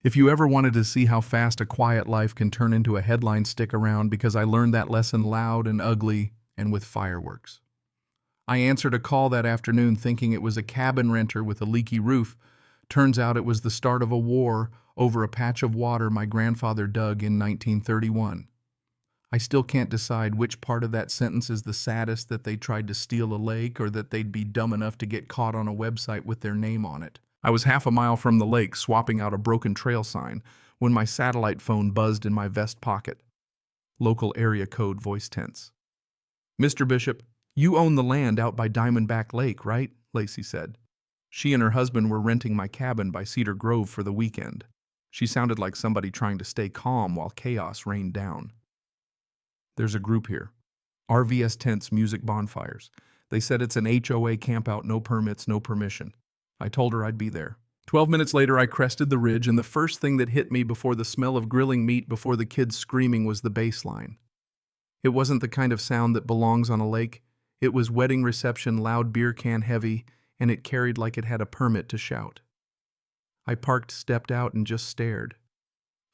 If you ever wanted to see how fast a quiet life can turn into a headline, stick around because I learned that lesson loud and ugly and with fireworks. I answered a call that afternoon thinking it was a cabin renter with a leaky roof. Turns out it was the start of a war over a patch of water my grandfather dug in 1931. I still can't decide which part of that sentence is the saddest, that they tried to steal a lake or that they'd be dumb enough to get caught on a website with their name on it. I was half a mile from the lake swapping out a broken trail sign when my satellite phone buzzed in my vest pocket. Local area code, voice tense. "Mr. Bishop, you own the land out by Diamondback Lake, right?" Lacey said. She and her husband were renting my cabin by Cedar Grove for the weekend. She sounded like somebody trying to stay calm while chaos rained down. "There's a group here. RVS tents, music, bonfires. They said it's an HOA campout, no permits, no permission." I told her I'd be there. 12 minutes later, I crested the ridge, and the first thing that hit me before the smell of grilling meat before the kids screaming was the bass line. It wasn't the kind of sound that belongs on a lake. It was wedding reception, loud beer can heavy, and it carried like it had a permit to shout. I parked, stepped out, and just stared.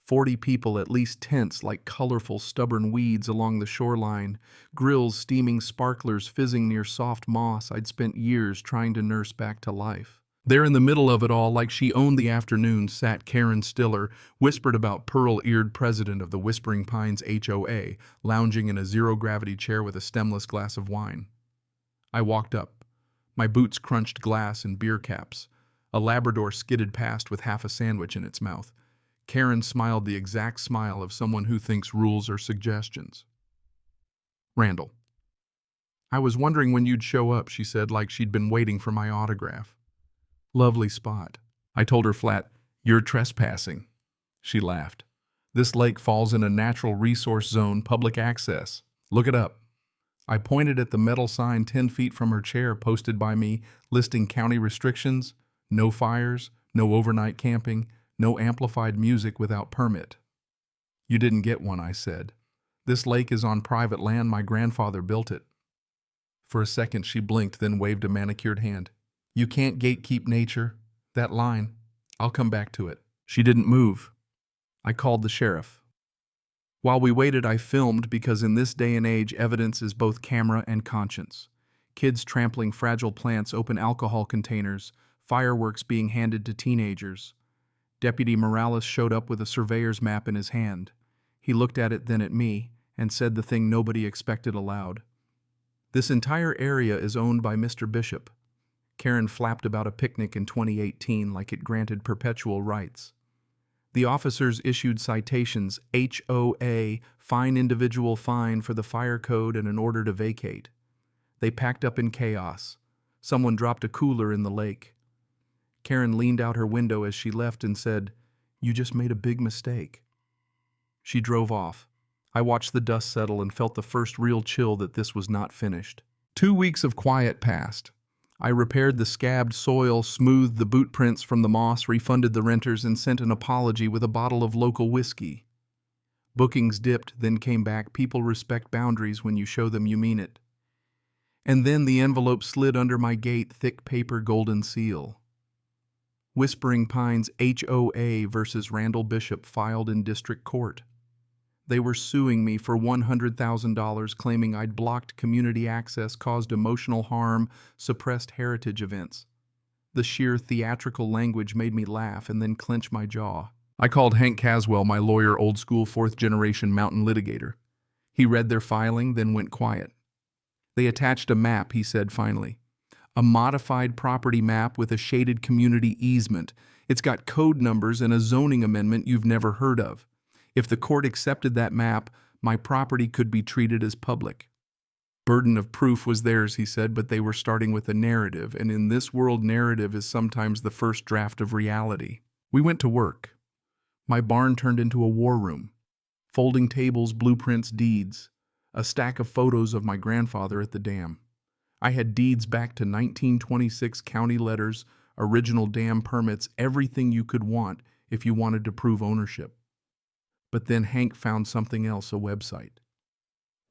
40 people, at least tents like colorful, stubborn weeds along the shoreline, grills steaming, sparklers fizzing near soft moss I'd spent years trying to nurse back to life. There in the middle of it all, like she owned the afternoon, sat Karen Stiller, whispered about pearl-eared president of the Whispering Pines HOA, lounging in a zero-gravity chair with a stemless glass of wine. I walked up. My boots crunched glass and beer caps. A Labrador skidded past with half a sandwich in its mouth. Karen smiled the exact smile of someone who thinks rules are suggestions. "Randall, I was wondering when you'd show up," she said, like she'd been waiting for my autograph. "Lovely spot." I told her flat, "You're trespassing." She laughed. "This lake falls in a natural resource zone, public access. Look it up." I pointed at the metal sign 10 feet from her chair posted by me, listing county restrictions: no fires, no overnight camping, no amplified music without permit. "You didn't get one," I said. "This lake is on private land. My grandfather built it." For a second she blinked, then waved a manicured hand. "You can't gatekeep nature. That line. I'll come back to it." She didn't move. I called the sheriff. While we waited, I filmed because in this day and age, evidence is both camera and conscience. Kids trampling fragile plants, open alcohol containers, fireworks being handed to teenagers. Deputy Morales showed up with a surveyor's map in his hand. He looked at it, then at me, and said the thing nobody expected aloud. "This entire area is owned by Mr. Bishop." Karen flapped about a picnic in 2018 like it granted perpetual rights. "The officers issued citations, HOA, fine individual fine for the fire code and an order to vacate. They packed up in chaos. Someone dropped a cooler in the lake." Karen leaned out her window as she left and said, "You just made a big mistake." She drove off. I watched the dust settle and felt the first real chill that this was not finished. 2 weeks of quiet passed. I repaired the scabbed soil, smoothed the boot prints from the moss, refunded the renters, and sent an apology with a bottle of local whiskey. Bookings dipped, then came back. People respect boundaries. When you show them, you mean it. And then the envelope slid under my gate, thick paper, golden seal. Whispering Pines HOA versus Randall Bishop filed in district court. They were suing me for $100,000, claiming I'd blocked community access, caused emotional harm, suppressed heritage events. The sheer theatrical language made me laugh and then clench my jaw. I called Hank Caswell, my lawyer, old school, fourth-generation mountain litigator. He read their filing, then went quiet. "They attached a map," he said finally. "A modified property map with a shaded community easement. It's got code numbers and a zoning amendment you've never heard of. If the court accepted that map, my property could be treated as public." Burden of proof was theirs, he said, but they were starting with a narrative, and in this world, narrative is sometimes the first draft of reality. We went to work. My barn turned into a war room. Folding tables, blueprints, deeds. A stack of photos of my grandfather at the dam. I had deeds back to 1926, county letters, original dam permits, everything you could want if you wanted to prove ownership. But then Hank found something else, a website.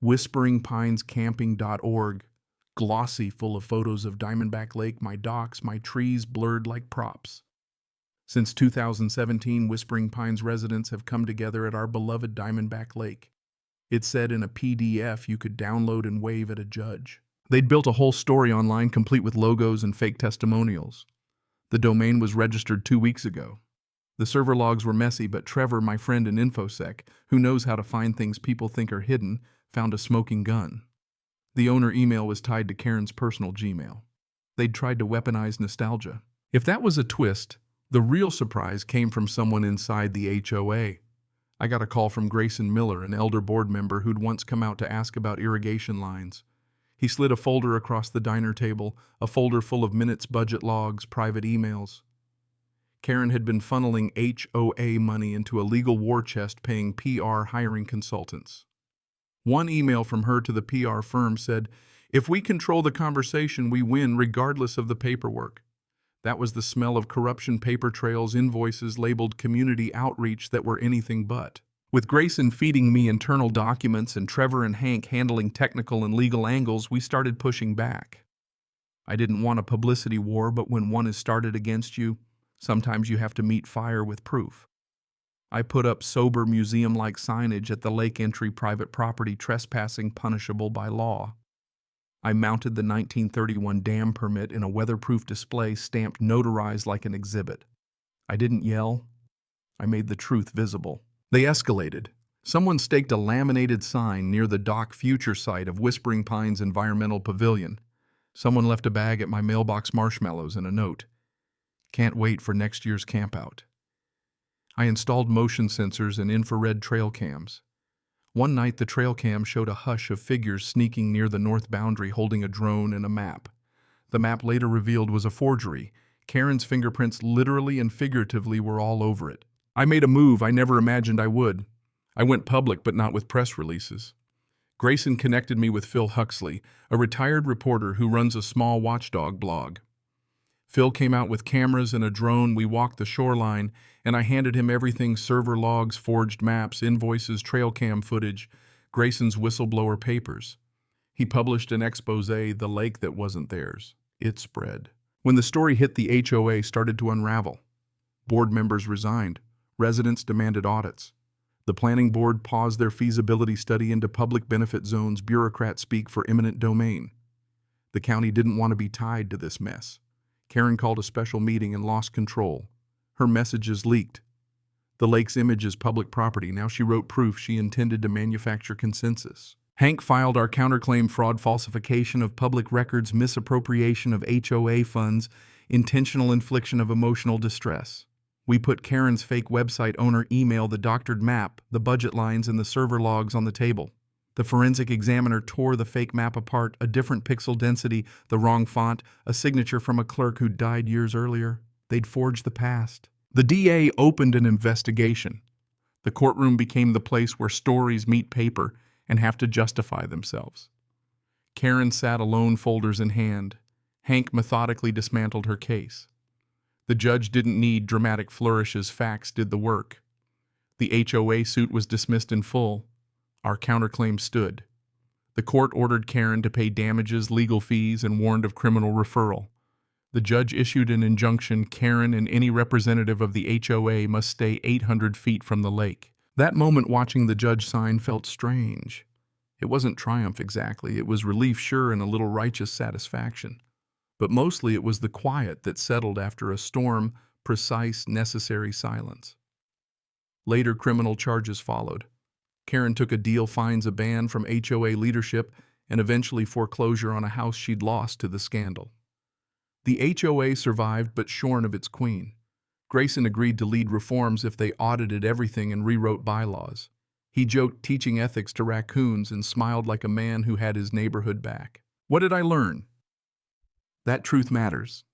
whisperingpinescamping.org, glossy, full of photos of Diamondback Lake, my docks, my trees blurred like props. Since 2017, Whispering Pines residents have come together at our beloved Diamondback Lake. It said in a PDF you could download and wave at a judge. They'd built a whole story online complete with logos and fake testimonials. The domain was registered 2 weeks ago. The server logs were messy, but Trevor, my friend in InfoSec, who knows how to find things people think are hidden, found a smoking gun. The owner email was tied to Karen's personal Gmail. They'd tried to weaponize nostalgia. If that was a twist, the real surprise came from someone inside the HOA. I got a call from Grayson Miller, an elder board member who'd once come out to ask about irrigation lines. He slid a folder across the diner table, a folder full of minutes, budget logs, private emails. Karen had been funneling HOA money into a legal war chest paying PR hiring consultants. One email from her to the PR firm said, "If we control the conversation, we win regardless of the paperwork." That was the smell of corruption, paper trails, invoices labeled community outreach that were anything but. With Grayson feeding me internal documents and Trevor and Hank handling technical and legal angles, we started pushing back. I didn't want a publicity war, but when one is started against you, sometimes you have to meet fire with proof. I put up sober museum-like signage at the lake entry, private property, trespassing punishable by law. I mounted the 1931 dam permit in a weatherproof display stamped notarized like an exhibit. I didn't yell. I made the truth visible. They escalated. Someone staked a laminated sign near the dock future site of Whispering Pines Environmental Pavilion. Someone left a bag at my mailbox, marshmallows and a note. "Can't wait for next year's campout." I installed motion sensors and infrared trail cams. One night the trail cam showed a hush of figures sneaking near the north boundary holding a drone and a map. The map later revealed was a forgery. Karen's fingerprints literally and figuratively were all over it. I made a move I never imagined I would. I went public, but not with press releases. Grayson connected me with Phil Huxley, a retired reporter who runs a small watchdog blog. Phil came out with cameras and a drone. We walked the shoreline, and I handed him everything: server logs, forged maps, invoices, trail cam footage, Grayson's whistleblower papers. He published an expose, The Lake That Wasn't Theirs. It spread. When the story hit, the HOA started to unravel. Board members resigned. Residents demanded audits. The planning board paused their feasibility study into public benefit zones. Bureaucrats speak for eminent domain. The county didn't want to be tied to this mess. Karen called a special meeting and lost control. Her messages leaked. The lake's image is public property. Now she wrote proof she intended to manufacture consensus. Hank filed our counterclaim: fraud, falsification of public records, misappropriation of HOA funds, intentional infliction of emotional distress. We put Karen's fake website owner email, the doctored map, the budget lines, and the server logs on the table. The forensic examiner tore the fake map apart: a different pixel density, the wrong font, a signature from a clerk who died years earlier. They'd forged the past. The DA opened an investigation. The courtroom became the place where stories meet paper and have to justify themselves. Karen sat alone, folders in hand. Hank methodically dismantled her case. The judge didn't need dramatic flourishes. Facts did the work. The HOA suit was dismissed in full. Our counterclaim stood. The court ordered Karen to pay damages, legal fees, and warned of criminal referral. The judge issued an injunction: Karen and any representative of the HOA must stay 800 feet from the lake. That moment, watching the judge sign, felt strange. It wasn't triumph exactly. It was relief, sure, and a little righteous satisfaction. But mostly it was the quiet that settled after a storm, precise, necessary silence. Later, criminal charges followed. Karen took a deal: fines, a ban from HOA leadership, and eventually foreclosure on a house she'd lost to the scandal. The HOA survived, but shorn of its queen. Grayson agreed to lead reforms if they audited everything and rewrote bylaws. He joked teaching ethics to raccoons and smiled like a man who had his neighborhood back. What did I learn? That truth matters.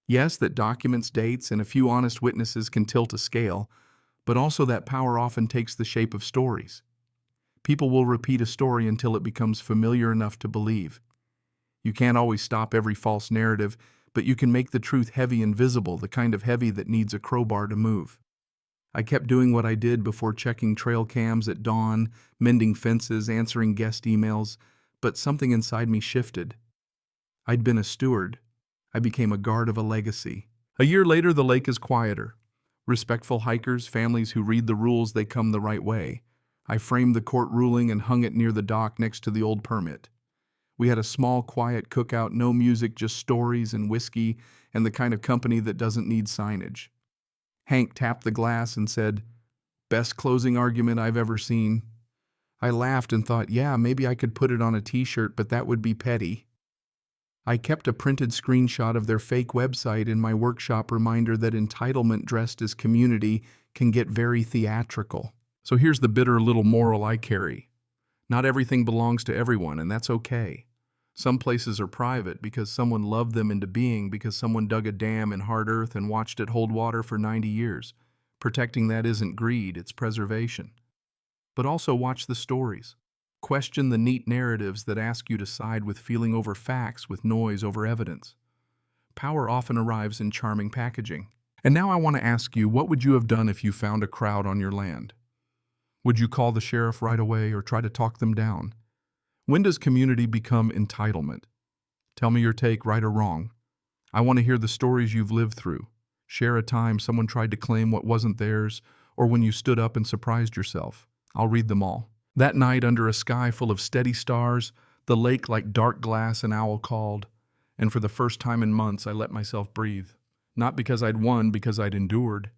Yes, that documents, dates, and a few honest witnesses can tilt a scale, but also that power often takes the shape of stories. People will repeat a story until it becomes familiar enough to believe. You can't always stop every false narrative, but you can make the truth heavy and visible, the kind of heavy that needs a crowbar to move. I kept doing what I did before: checking trail cams at dawn, mending fences, answering guest emails, but something inside me shifted. I'd been a steward. I became a guard of a legacy. A year later, the lake is quieter. Respectful hikers, families who read the rules, they come the right way. I framed the court ruling and hung it near the dock next to the old permit. We had a small, quiet cookout, no music, just stories and whiskey, and the kind of company that doesn't need signage. Hank tapped the glass and said, "Best closing argument I've ever seen." I laughed and thought, yeah, maybe I could put it on a t-shirt, but that would be petty. I kept a printed screenshot of their fake website in my workshop reminder that entitlement dressed as community can get very theatrical. So here's the bitter little moral I carry. Not everything belongs to everyone, and that's okay. Some places are private because someone loved them into being, because someone dug a dam in hard earth and watched it hold water for 90 years. Protecting that isn't greed, it's preservation. But also watch the stories. Question the neat narratives that ask you to side with feeling over facts, with noise over evidence. Power often arrives in charming packaging. And now I want to ask you, what would you have done if you found a crowd on your land? Would you call the sheriff right away or try to talk them down? When does community become entitlement? Tell me your take, right or wrong. I want to hear the stories you've lived through. Share a time someone tried to claim what wasn't theirs, or when you stood up and surprised yourself. I'll read them all. That night, under a sky full of steady stars, the lake like dark glass, an owl called, and for the first time in months I let myself breathe. Not because I'd won, because I'd endured.